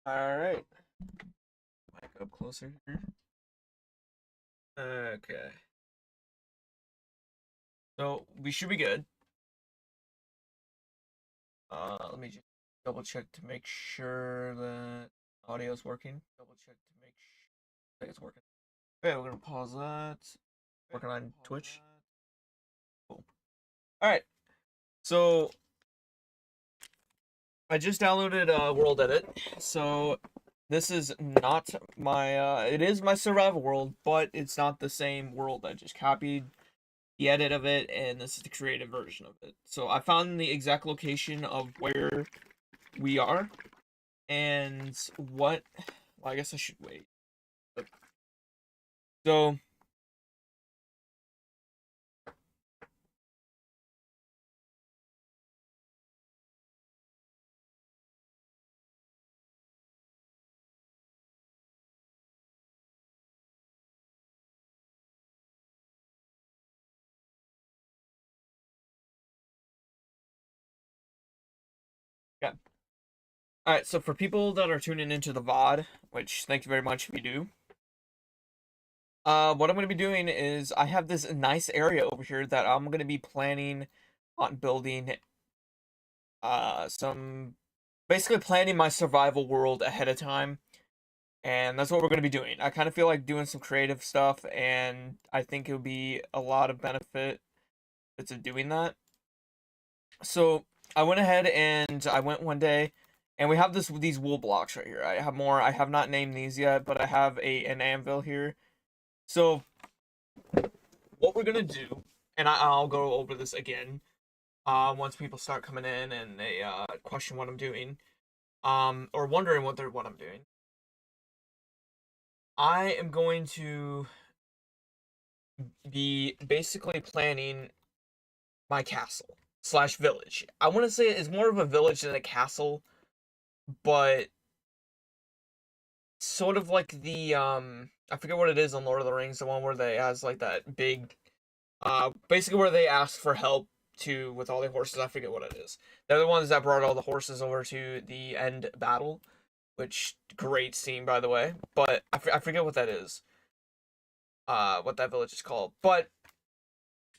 All right. Mic up closer here. Okay. So we should be good. Let me just double check to make sure that audio is working. Double check to make sure it's working. Okay, we're gonna pause that. Working on Twitch. Cool. All right. So I just downloaded World Edit. So this is not my. It is my survival world, but it's not the same world. I just copied the edit of it, and this is the creative version of it. So I found the exact location of where we are, and what. Well, I guess I should wait. So yeah. All right. So for people that are tuning into the VOD, which thank you very much if you do. What I'm gonna be doing is I have this nice area over here that I'm gonna be planning on building. Some basically planning my survival world ahead of time. And that's what we're going to be doing. I kind of feel like doing some creative stuff, and I think it would be a lot of benefit to doing that. So I went ahead and I went one day, and we have these wool blocks right here. I have more. I have not named these yet, but I have an anvil here. So what we're gonna do, and I'll go over this again, once people start coming in and they question what I'm doing, or wondering what I'm doing. I am going to be basically planning my castle slash village. I want to say it's more of a village than a castle, but sort of like the I forget what it is on Lord of the Rings, the one where they has like that big basically where they ask for help to with all the horses. I forget what it is. They're the ones that brought all the horses over to the end battle, which great scene by the way. But I forget what that is. What that village is called. But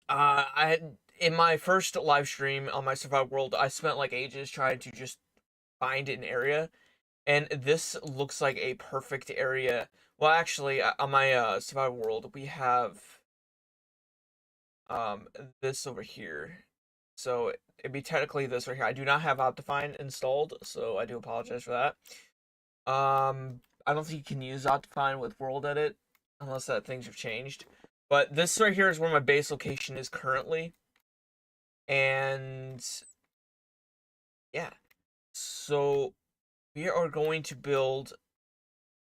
I had in my first live stream on my survival world, I spent like ages trying to just find an area, and this looks like a perfect area. Well, actually, on my survival world, we have um this over here, so it'd be technically this right here. I do not have Optifine installed, so I do apologize for that. I don't think you can use Optifine with World Edit unless that things have changed. But this right here is where my base location is currently. And yeah, so we are going to build,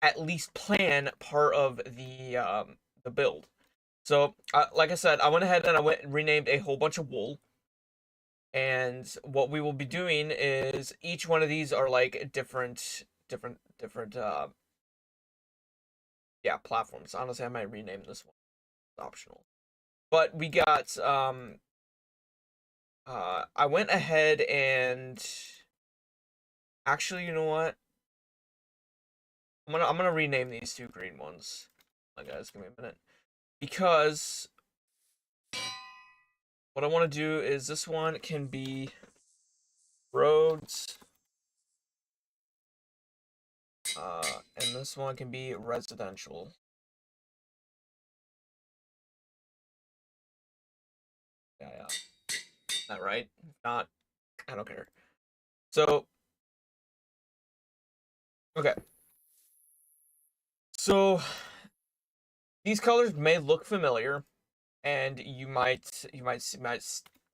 at least plan part of the build. So like I said, I went ahead and I went and renamed a whole bunch of wool. And what we will be doing is each one of these are like different yeah, platforms. Honestly, I might rename this one. It's optional. But we got I went ahead and actually, you know what? I'm gonna rename these two green ones. Oh, guys, give me a minute. Because what I want to do is this one can be roads, and this one can be residential. Yeah, yeah. Is that right? If not, I don't care. So, okay. So these colors may look familiar, and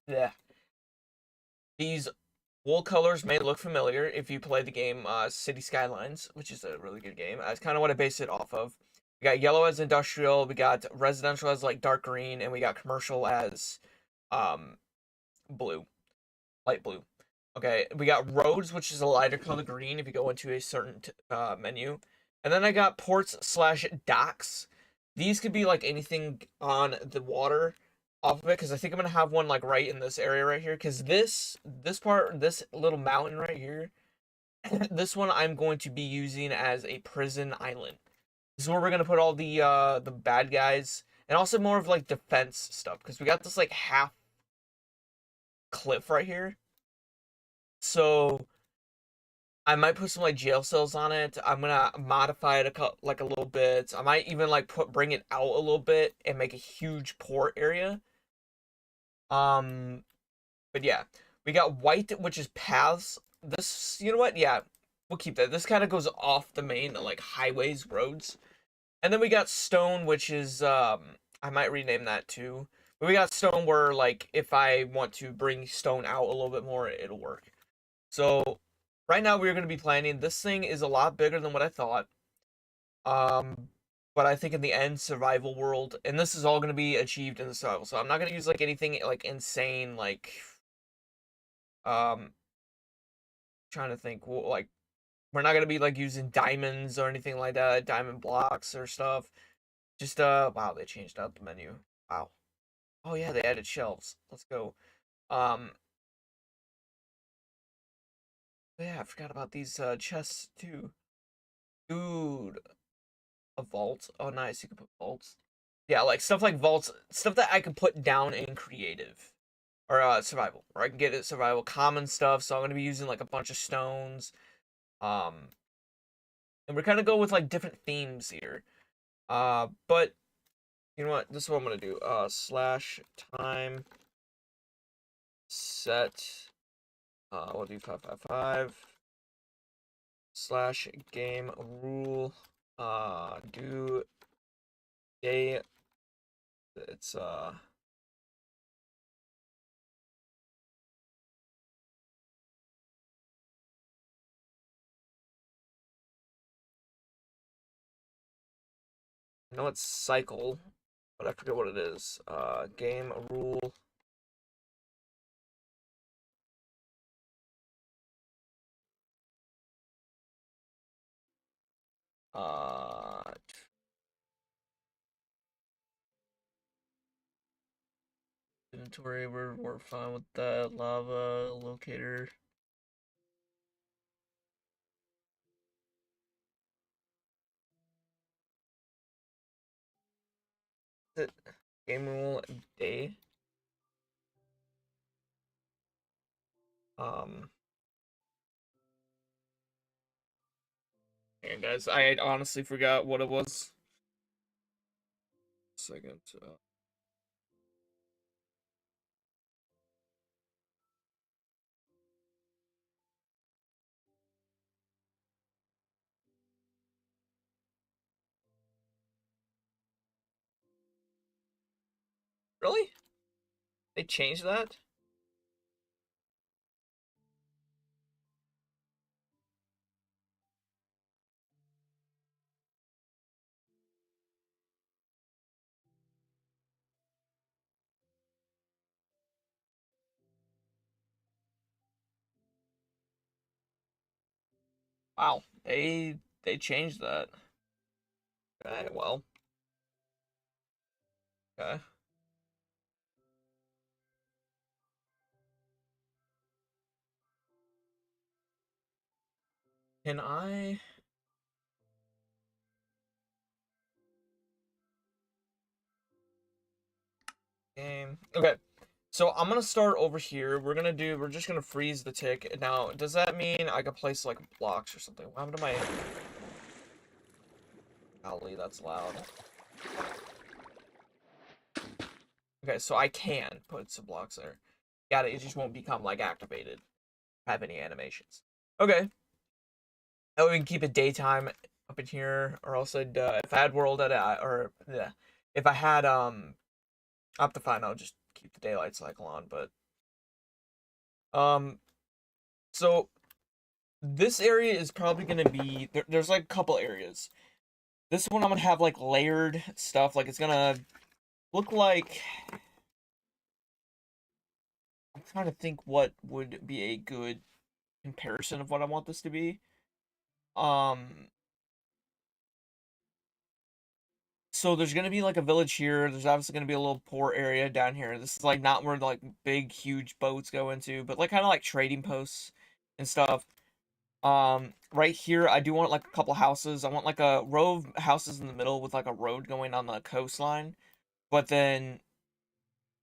yeah. These wool colors may look familiar if you play the game City Skylines, which is a really good game. That's kind of what I base it off of. We got yellow as industrial, we got residential as like dark green, and we got commercial as um blue, light blue. Okay, we got roads, which is a lighter color green if you go into a certain menu. And then I got ports slash docks. These could be like anything on the water off of it, because I think I'm gonna have one like right in this area right here. Because this part, this little mountain right here, this one I'm going to be using as a prison island. This is where we're gonna put all the bad guys and also more of like defense stuff because we got this like half cliff right here. So I might put some like jail cells on it. I'm gonna modify it like a little bit. I might even like bring it out a little bit and make a huge port area. Um, but yeah, we got white, which is paths. This, you know what? Yeah, we'll keep that. This kind of goes off the main like highways, roads. And then we got stone, which is I might rename that too. But we got stone where like if I want to bring stone out a little bit more, it'll work. So right now we're gonna be planning. This thing is a lot bigger than what I thought. Um, but I think in the end, survival world, and this is all gonna be achieved in the survival. So I'm not gonna use like anything like insane, like trying to think, well, like we're not gonna be like using diamonds or anything like that, diamond blocks or stuff. Just wow, they changed out the menu. Wow. Oh yeah, they added shelves. Let's go. Um, yeah, I forgot about these chests too. Dude, a vault. Oh nice, you can put vaults. Yeah, like stuff like vaults, stuff that I can put down in creative or survival, or I can get it survival common stuff. So I'm gonna be using like a bunch of stones. Um, and we're kind of go with like different themes here. But you know what? This is what I'm gonna do. Slash time set. We'll do 555 slash game rule. Do day. It's I know it's cycle, but I forget what it is. Game rule. Uh, Inventory. We're fine with that. Lava locator. Is it game rule day? Um. And guys, I honestly forgot what it was. Second. Really? They changed that? Wow, they changed that. Okay, well, okay. Can I? Game. Okay, so I'm gonna start over here. We're just gonna freeze the tick. Now, does that mean I can place like blocks or something? What happened to my? Golly, that's loud. Okay, so I can put some blocks there. Got it. It just won't become like activated. Have any animations? Okay. Oh, we can keep it daytime up in here, or else if I had world at or yeah, if I had Optifine, I'll just keep the daylight cycle on. But um, so this area is probably gonna be there's like a couple areas. This one I'm gonna have like layered stuff, like it's gonna look like. I'm trying to think what would be a good comparison of what I want this to be. Um, so there's gonna be like a village here. There's obviously gonna be a little port area down here. This is like not where like big huge boats go into, but like kind of like trading posts and stuff. Right here, I do want like a couple houses. I want like a row of houses in the middle with like a road going on the coastline. But then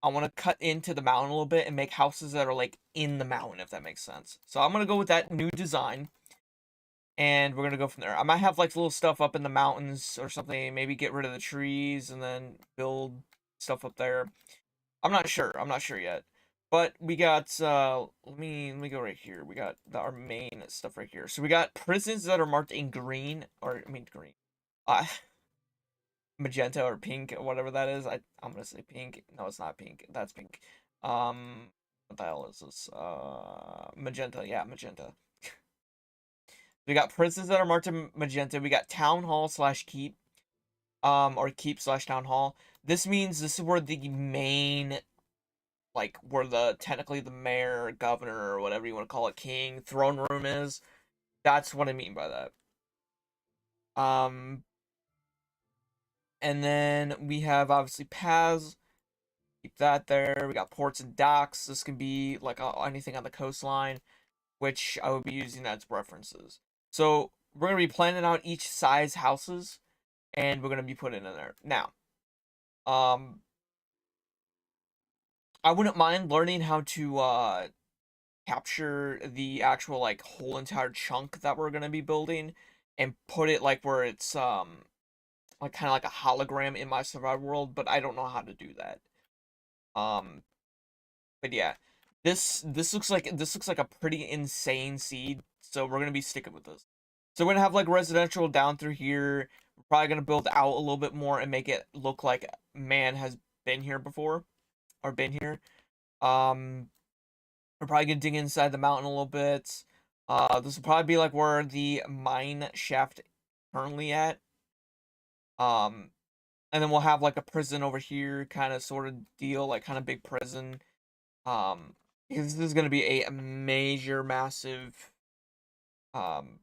I want to cut into the mountain a little bit and make houses that are like in the mountain, if that makes sense. So I'm gonna go with that new design, and we're gonna go from there. I might have like little stuff up in the mountains or something. Maybe get rid of the trees and then build stuff up there. I'm not sure. I'm not sure yet. But we got let me go right here. We got our main stuff right here. So we got prisons that are marked in green, or I mean green. Uh magenta or pink or whatever that is. I'm gonna say pink. No, it's not pink. That's pink. What the hell is this? Magenta. Yeah, magenta. We got prisons that are marked in magenta. We got town hall slash keep. Or keep slash town hall. This means this is where the main, like, where the technically the mayor, governor, or whatever you want to call it, king, throne room is. That's what I mean by that. Um, and then we have obviously paths. Keep that there. We got ports and docks. This can be like anything on the coastline, which I would be using as references. So we're gonna be planning out each size houses, and we're gonna be putting in there. Now, um, I wouldn't mind learning how to capture the actual like whole entire chunk that we're gonna be building, and put it like where it's like kind of like a hologram in my survival world, but I don't know how to do that. Um, But yeah, this looks like a pretty insane seed, so we're gonna be sticking with this. So we're gonna have like residential down through here. We're probably gonna build out a little bit more and make it look like man has been here before or been here. Um, we're probably gonna dig inside the mountain a little bit. This will probably be like where the mine shaft currently at. Um, and then we'll have like a prison over here, kind of sort of deal, like kind of big prison. Because this is going to be a major, massive, um,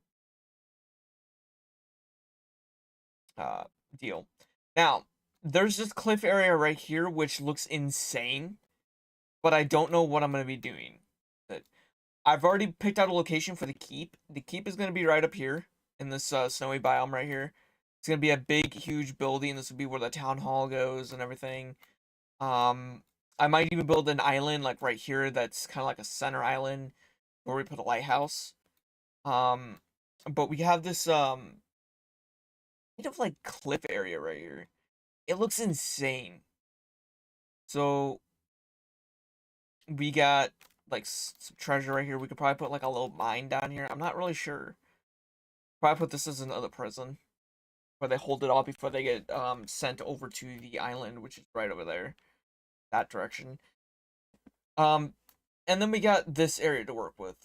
uh, deal. Now, there's this cliff area right here, which looks insane, but I don't know what I'm going to be doing. But I've already picked out a location for the keep. The keep is going to be right up here in this snowy biome right here. It's going to be a big, huge building. This will be where the town hall goes and everything. Um, I might even build an island like right here that's kind of like a center island where we put a lighthouse. Um, but we have this kind of like cliff area right here. It looks insane. So we got like some treasure right here. We could probably put like a little mine down here. I'm not really sure. Probably put this as another prison where they hold it all before they get sent over to the island, which is right over there, that direction. Um, and then we got this area to work with.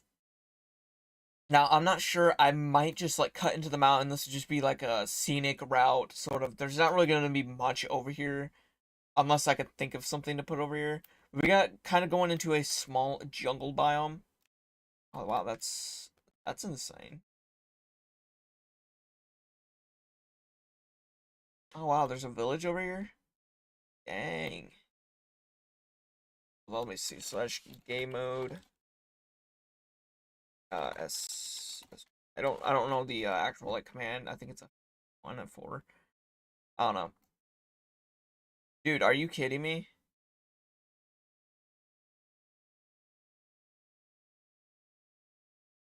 Now, I'm not sure. I might just like cut into the mountain. This would just be like a scenic route, sort of. There's not really going to be much over here unless I could think of something to put over here. We got kind of going into a small jungle biome. Oh wow, that's insane. Oh wow, there's a village over here. Dang. Well, let me see. Slash game mode. I don't know the actual like command. I think it's a 1 and 4. I don't know. Dude, are you kidding me?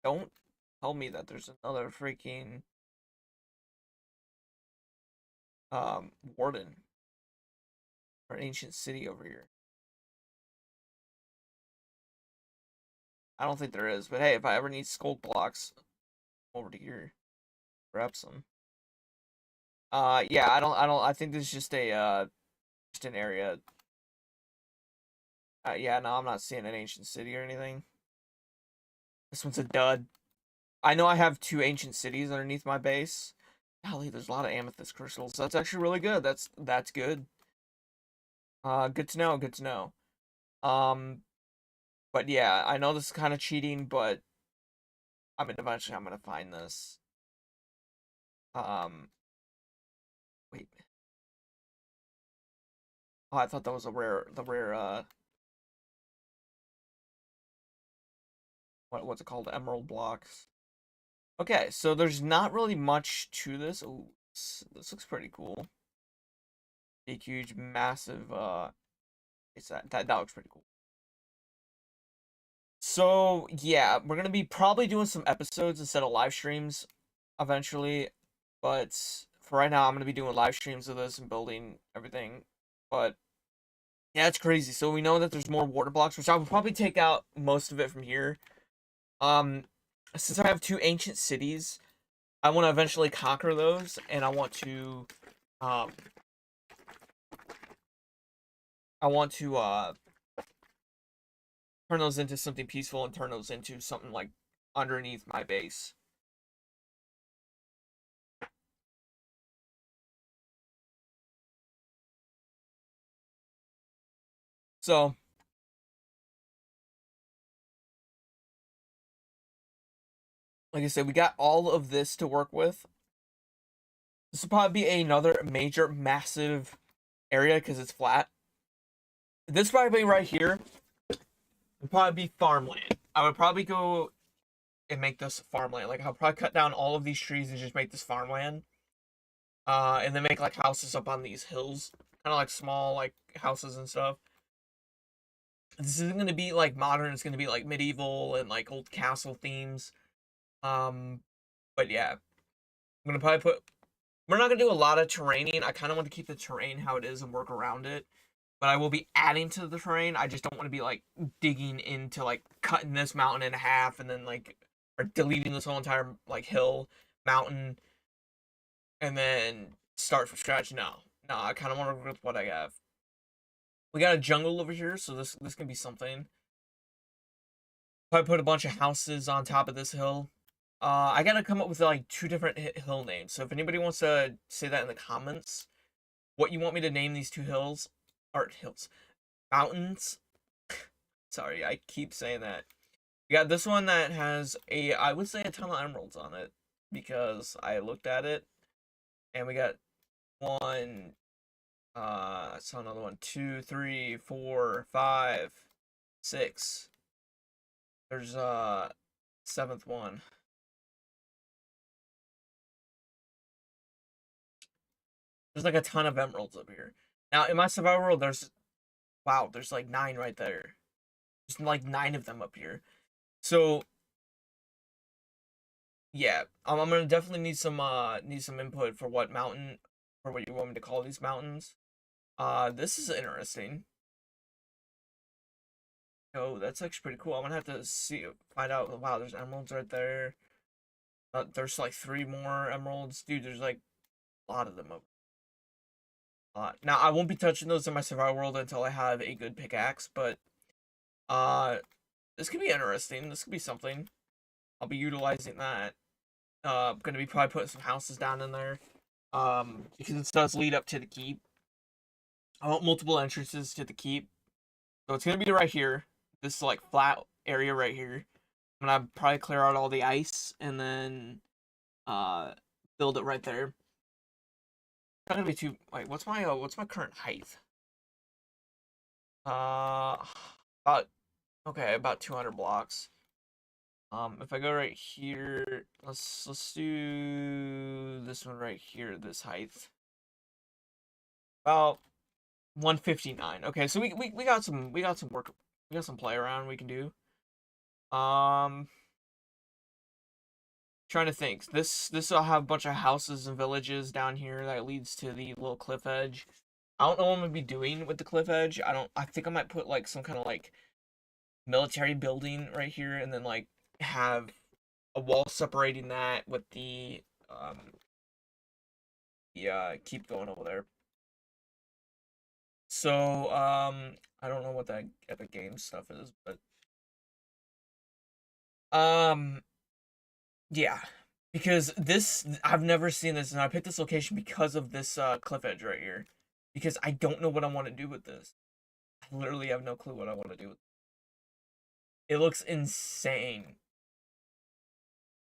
Don't tell me that there's another freaking warden or ancient city over here. I don't think there is, but hey, if I ever need skull blocks, over to here, grab some. Yeah, I think this is just a just an area. Yeah, no, I'm not seeing an ancient city or anything. This one's a dud. I know I have 2 ancient cities underneath my base. Golly, there's a lot of amethyst crystals. That's actually really good. That's good. Good to know. Good to know. Um, but yeah, I know this is kind of cheating, but I mean, eventually I'm gonna find this. Um, wait. Oh, I thought that was the rare, what's it called? Emerald blocks. Okay, so there's not really much to this. Oh, this looks pretty cool. Big, huge, massive. It's that looks pretty cool. So yeah, we're gonna be probably doing some episodes instead of live streams eventually, but for right now, I'm gonna be doing live streams of this and building everything. But yeah, it's crazy. So we know that there's more water blocks, which I will probably take out most of it from here. Um, since I have two ancient cities, I want to eventually conquer those, and um, I want to turn those into something peaceful and turn those into something like underneath my base. So, like I said, we got all of this to work with. This will probably be another major, massive area because it's flat. This probably right here would probably be farmland. I would probably go and make this farmland. Like I'll probably cut down all of these trees and just make this farmland. And then make like houses up on these hills, kind of like small like houses and stuff. This isn't gonna be like modern. It's gonna be like medieval and like old castle themes. Um, but yeah, I'm gonna probably put. We're not gonna do a lot of terraining. I kind of want to keep the terrain how it is and work around it. But I will be adding to the terrain. I just don't want to be like digging into like cutting this mountain in half and then like or deleting this whole entire like hill mountain and then start from scratch. No, I kind of want to work with what I have. We got a jungle over here, so this can be something. Probably put a bunch of houses on top of this hill. I gotta come up with like two different hill names. So if anybody wants to say that in the comments, what you want me to name these two hills, art hills, mountains. Sorry, I keep saying that. We got this one that has I would say a ton of emeralds on it because I looked at it, and we got one. I saw another one. 2, 3, 4, 5, 6. There's seventh one. There's like a ton of emeralds up here. Now in my survival world, there's like 9 right there. There's like 9 of them up here. So yeah, I'm gonna definitely need some input for what mountain for what you want me to call these mountains. This is interesting. Oh, that's actually pretty cool. I'm gonna have to find out. Wow, there's emeralds right there. There's like 3 more emeralds, dude. There's like a lot of them up. Now I won't be touching those in my survival world until I have a good pickaxe, but uh, this could be interesting. This could be something. I'll be utilizing that. I'm gonna be probably putting some houses down in there. Because it does lead up to the keep. I want multiple entrances to the keep. So it's gonna be right here. This like flat area right here. I'm gonna probably clear out all the ice and then uh build it right there. Not gonna be too wait, what's my current height? Uh about okay, about 200 blocks. If I go right here, let's do this one right here, this height. About 159. Okay, so we got some work, we got some play around we can do. Um, trying to think. This will have a bunch of houses and villages down here that leads to the little cliff edge. I don't know what I'm gonna be doing with the cliff edge. I think I might put like some kind of like military building right here and then like have a wall separating that with the keep going over there. So I don't know what that Epic Games stuff is, but um yeah, because this I've never seen this, and I picked this location because of this cliff edge right here, because I don't know what I want to do with this. I literally have no clue what I want to do with it. It looks insane.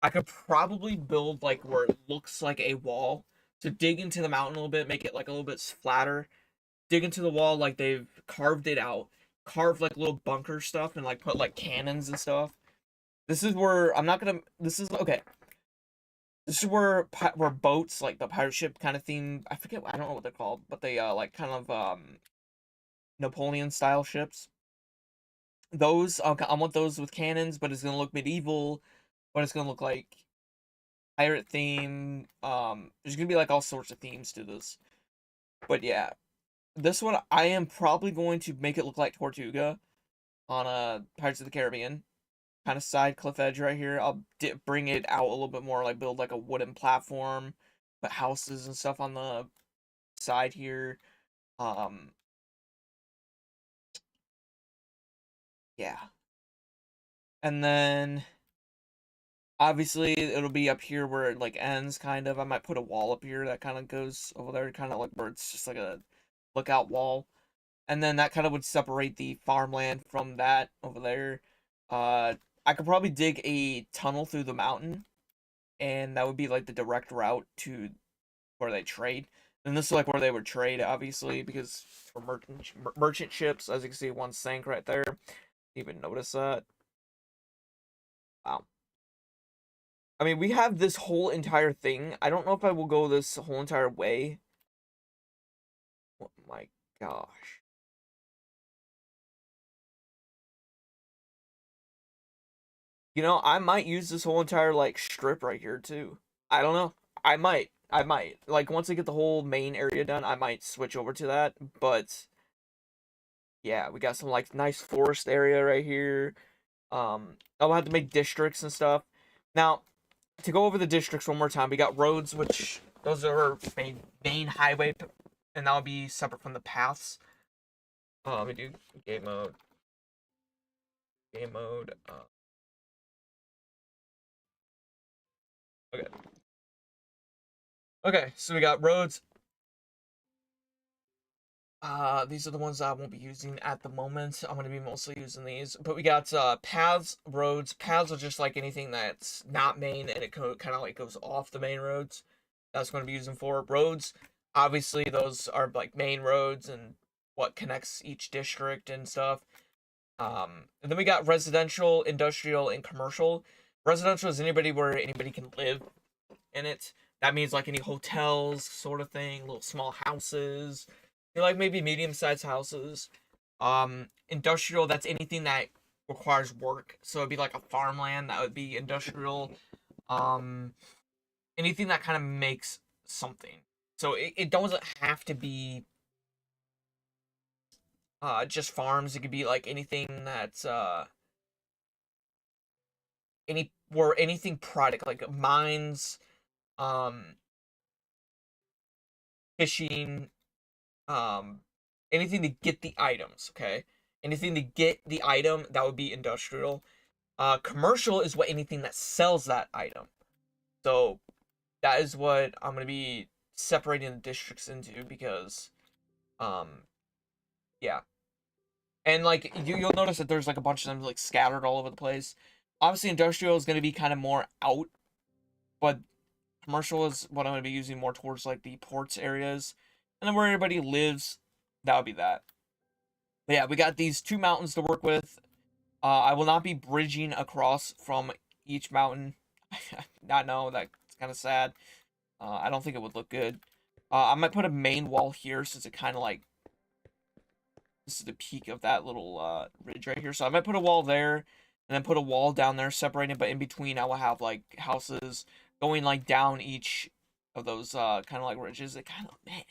I could probably build like where it looks like a wall to dig into the mountain a little bit, make it like a little bit flatter. Dig into the wall like they've carved it out, carved like little bunker stuff, and like put like cannons and stuff. This is where I'm not gonna. This is okay. This is where boats like the pirate ship kind of theme. I forget. I don't know what they're called, but they like kind of Napoleon style ships. Those I want those with cannons, but it's gonna look medieval, but it's gonna look like pirate theme. There's gonna be like all sorts of themes to this. But yeah, this one I am probably going to make it look like Tortuga on Pirates of the Caribbean kind of side cliff edge right here. I'll bring it out a little bit more, like build like a wooden platform, put houses and stuff on the side here. Um, yeah, and then obviously it'll be up here where it like ends, kind of. I might put a wall up here that kind of goes over there, kind of like where it's just like a lookout wall, and then that kind of would separate the farmland from that over there. Uh, I could probably dig a tunnel through the mountain, and that would be like the direct route to where they trade. And this is like where they would trade, obviously, because for merchant ships, as you can see, one sank right there. Even notice that. Wow. I mean, we have this whole entire thing. I don't know if I will go this whole entire way. Oh my gosh. You know, I might use this whole entire like strip right here too. I don't know. I might. I might. Like once I get the whole main area done, I might switch over to that. But yeah, we got some like nice forest area right here. I'll have to make districts and stuff. Now, to go over the districts one more time, we got roads, which those are main highway, and that'll be separate from the paths. Let me do game mode. Game mode. Okay. Okay, so we got roads. These are the ones I won't be using at the moment. I'm gonna be mostly using these. But we got paths, roads. Paths are just like anything that's not main and it kind of like goes off the main roads. That's going to be using for roads. Obviously, those are like main roads and what connects each district and stuff. And then we got residential, industrial, and commercial. Residential is anybody where anybody can live in it. That means like any hotels, sort of thing, little small houses, like maybe medium-sized houses. Industrial, that's anything that requires work. So it'd be like a farmland, that would be industrial. Um, Anything that kind of makes something. So it doesn't have to be just farms. It could be like anything that's anything product like mines, um, fishing, um, anything to get the items. Okay, anything to get the item, that would be industrial. Commercial is what anything that sells that item. So that is what I'm gonna be separating the districts into because um yeah. And like you'll notice that there's like a bunch of them like scattered all over the place. Obviously industrial is gonna be kind of more out, but commercial is what I'm gonna be using more towards like the ports areas. And then where everybody lives, that would be that. But yeah, we got these two mountains to work with. I will not be bridging across from each mountain. I know that's kind of sad. I don't think it would look good. I might put a main wall here since it kind of like this is the peak of that little ridge right here. So I might put a wall there and then put a wall down there separating, but in between I will have like houses going like down each of those kind of like ridges. It kind of, man,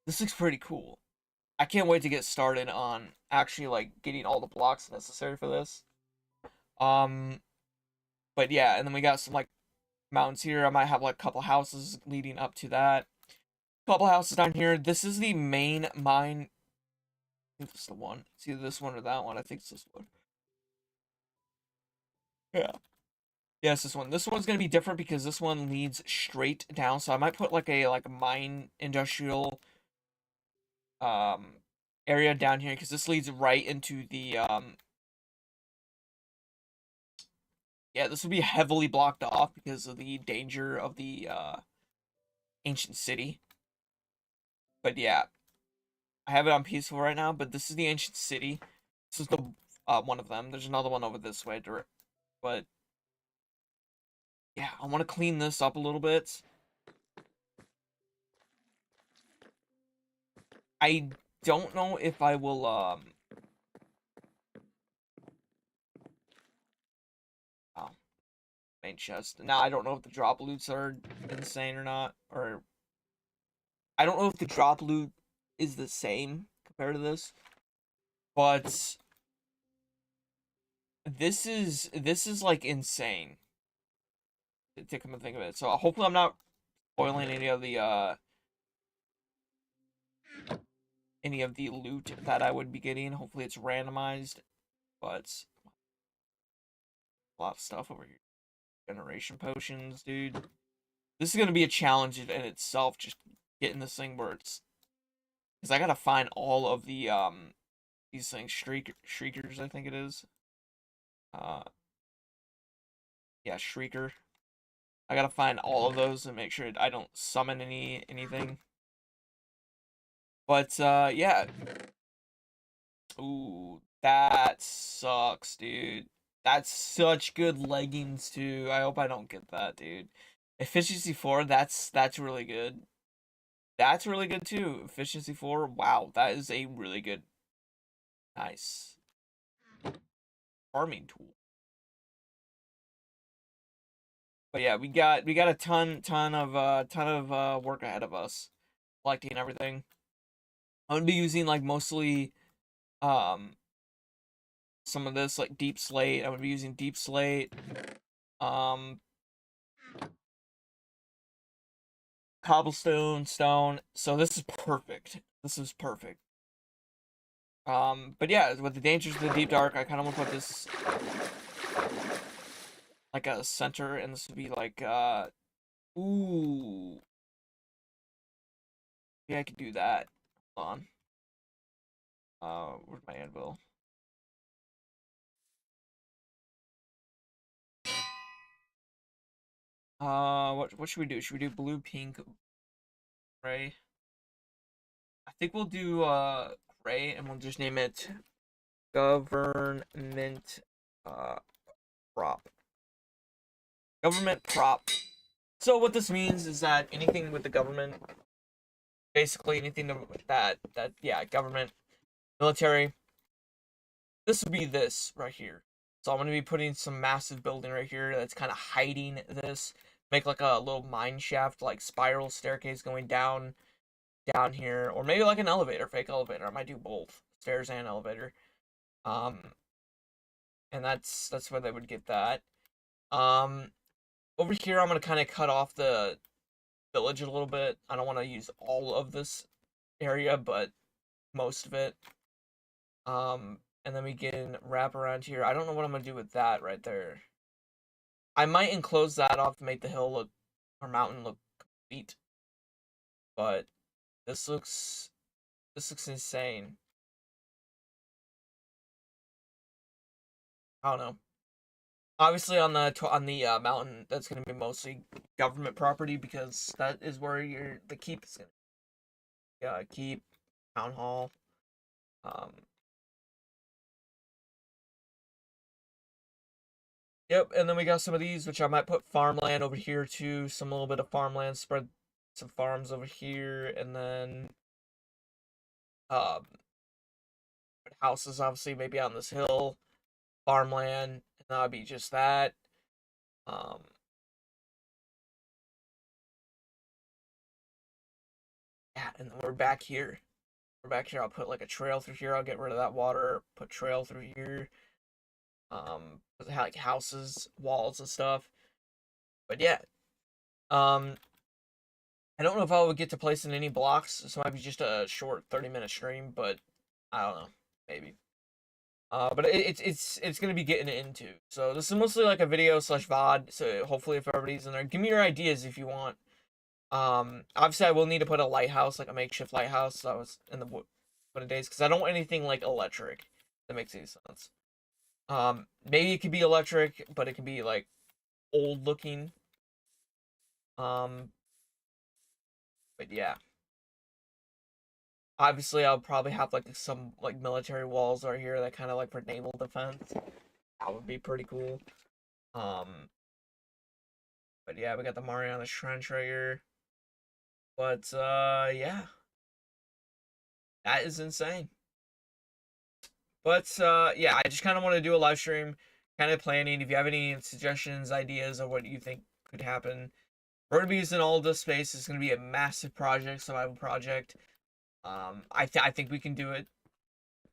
this looks pretty cool. I can't wait to get started on actually like getting all the blocks necessary for this. Um, but yeah, and then we got some like mountains here. I might have like a couple houses leading up to that. Couple houses down here. This is the main mine. I think this is the one. It's either this one or that one. I think it's this one. Yeah. Yeah, it's this one. This one's gonna be different because this one leads straight down. So I might put like a mine industrial area down here because this leads right into the yeah, this will be heavily blocked off because of the danger of the ancient city. But yeah, I have it on peaceful right now, but this is the ancient city. This is the one of them. There's another one over this way, but yeah, I want to clean this up a little bit. I don't know if I will, oh, main chest. Now, I don't know if the drop loots are insane or not, or I don't know if the drop loot is the same compared to this, but this is like insane to come and think of it. So hopefully I'm not spoiling any of the loot that I would be getting. Hopefully it's randomized, but a lot of stuff over here. Generation potions, dude. This is gonna be a challenge in itself, just getting this thing where it's, because I gotta find all of the these things, shriekers, I think it is. Uh, yeah, shrieker. I gotta find all of those and make sure I don't summon anything. But yeah. Ooh, that sucks, dude. That's such good leggings too. I hope I don't get that, dude. Efficiency 4, that's really good. That's really good too. Efficiency 4, wow, that is a really good, nice farming tool. But yeah, we got a ton of work ahead of us, collecting everything. I'm gonna be using like mostly um some of this like deep slate. I'm gonna be using deep slate, um cobblestone, stone. So this is perfect. This is perfect. But yeah, with the dangers of the deep dark, I kind of want to put this like a center, and this would be like ooh, yeah, I could do that. Hold on. Where's my anvil? What should we do? Should we do blue, pink, gray? I think we'll do gray, and we'll just name it government uh prop. Government prop. So what this means is that anything with the government, basically anything that yeah, government, military, this would be this right here. So I'm gonna be putting some massive building right here that's kind of hiding this. Make like a little mine shaft, like spiral staircase going down here, or maybe like an elevator, fake elevator. I might do both, stairs and elevator. Um, and that's where they would get that. Um, Over here, I'm gonna kind of cut off the village a little bit. I don't want to use all of this area, but most of it. And then we can wrap around here. I don't know what I'm gonna do with that right there. I might enclose that off to make the hill look, or mountain look complete. But this looks insane. I don't know. Obviously, on the mountain, that's gonna be mostly government property because that is where the keep is gonna. Yeah, keep, town hall. Um, Yep, and then we got some of these, which I might put farmland over here too. Some little bit of farmland, spread some farms over here, and then um houses obviously maybe on this hill, farmland, and that'll be just that. Um yeah, and then we're back here. We're back here. I'll put like a trail through here. I'll get rid of that water, put trail through here. Like houses, walls and stuff. But yeah. Um I don't know if I would get to place in any blocks, so it might be just a short 30-minute stream, but I don't know. Maybe. But it's gonna be getting into. So this is mostly like a video slash VOD. So hopefully if everybody's in there, give me your ideas if you want. Obviously I will need to put a lighthouse, like a makeshift lighthouse. That was in the one of days because I don't want anything like electric. That makes any sense. Maybe it could be electric, but it could be like old looking. Um, but yeah. Obviously I'll probably have like some like military walls right here that kind of like for naval defense. That would be pretty cool. Um, But yeah, we got the Mariana Trench right here. But yeah, that is insane. But yeah, I just kind of want to do a live stream, kind of planning. If you have any suggestions, ideas of what you think could happen, we're gonna be using all this space. It's gonna be a massive project, survival project. I think we can do it.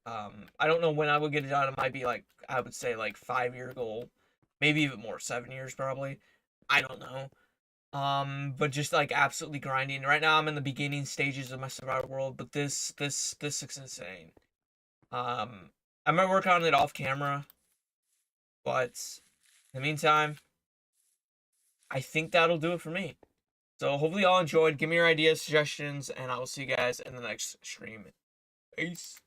I don't know when I will get it done. It might be like, I would say like 5 year goal, maybe even more, 7 years probably. I don't know. But just like absolutely grinding. Right now I'm in the beginning stages of my survival world, but this looks insane. Um, I might work on it off camera, but in the meantime, I think that'll do it for me. So hopefully y'all enjoyed. Give me your ideas, suggestions, and I will see you guys in the next stream. Peace.